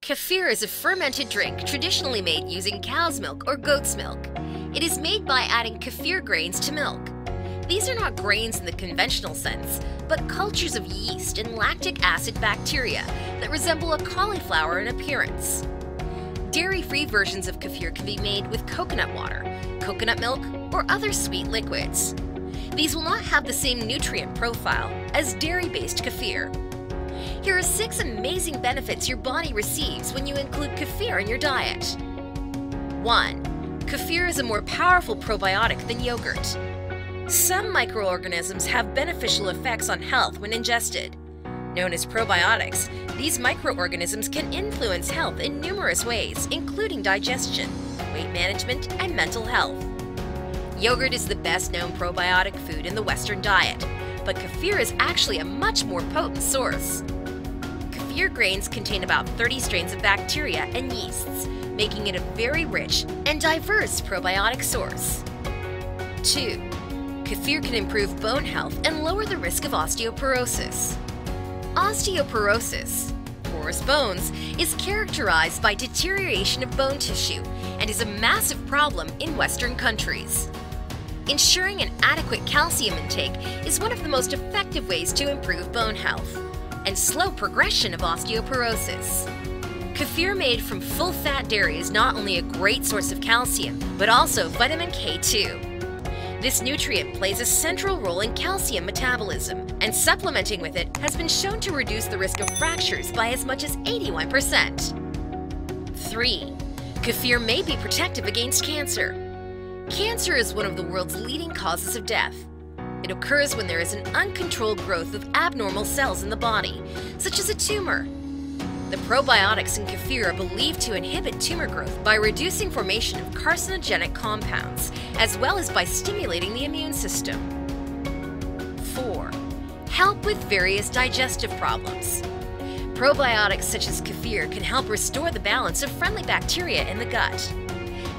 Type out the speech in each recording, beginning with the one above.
Kefir is a fermented drink traditionally made using cow's milk or goat's milk. It is made by adding kefir grains to milk. These are not grains in the conventional sense, but cultures of yeast and lactic acid bacteria that resemble a cauliflower in appearance. Dairy-free versions of kefir can be made with coconut water, coconut milk, or other sweet liquids. These will not have the same nutrient profile as dairy-based kefir. Here are 6 amazing benefits your body receives when you include kefir in your diet. 1. Kefir is a more powerful probiotic than yogurt. Some microorganisms have beneficial effects on health when ingested. Known as probiotics, these microorganisms can influence health in numerous ways, including digestion, weight management, and mental health. Yogurt is the best-known probiotic food in the Western diet, but kefir is actually a much more potent source. Kefir grains contain about 30 strains of bacteria and yeasts, making it a very rich and diverse probiotic source. 2. Kefir can improve bone health and lower the risk of osteoporosis. Osteoporosis, porous bones, is characterized by deterioration of bone tissue and is a massive problem in Western countries. Ensuring an adequate calcium intake is one of the most effective ways to improve bone health and slow progression of osteoporosis. Kefir made from full-fat dairy is not only a great source of calcium, but also vitamin K2. This nutrient plays a central role in calcium metabolism, and supplementing with it has been shown to reduce the risk of fractures by as much as 81%. 3. Kefir may be protective against cancer. Cancer is one of the world's leading causes of death. It occurs when there is an uncontrolled growth of abnormal cells in the body, such as a tumor. The probiotics in kefir are believed to inhibit tumor growth by reducing formation of carcinogenic compounds, as well as by stimulating the immune system. 4. Help with various digestive problems. Probiotics such as kefir can help restore the balance of friendly bacteria in the gut.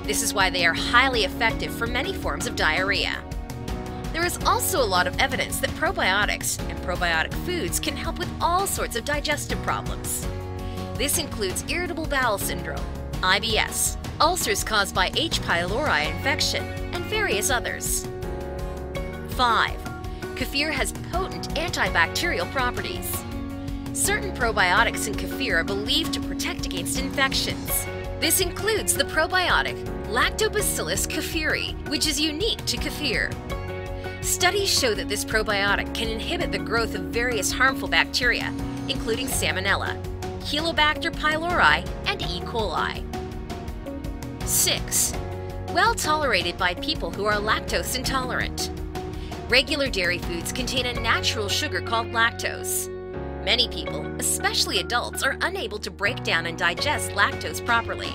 This is why they are highly effective for many forms of diarrhea. There is also a lot of evidence that probiotics and probiotic foods can help with all sorts of digestive problems. This includes irritable bowel syndrome, IBS, ulcers caused by H. pylori infection, and various others. 5. Kefir has potent antibacterial properties. Certain probiotics in kefir are believed to protect against infections. This includes the probiotic Lactobacillus kefiri, which is unique to kefir. Studies show that this probiotic can inhibit the growth of various harmful bacteria, including Salmonella, Helicobacter pylori, and E. coli. 6. Well tolerated by people who are lactose intolerant. Regular dairy foods contain a natural sugar called lactose. Many people, especially adults, are unable to break down and digest lactose properly.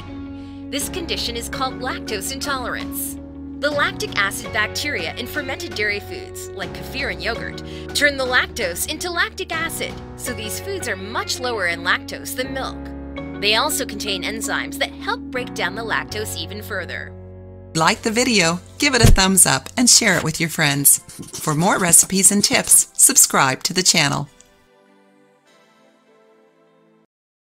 This condition is called lactose intolerance. The lactic acid bacteria in fermented dairy foods, like kefir and yogurt, turn the lactose into lactic acid, so these foods are much lower in lactose than milk. They also contain enzymes that help break down the lactose even further. Like the video, give it a thumbs up and share it with your friends. For more recipes and tips, subscribe to the channel.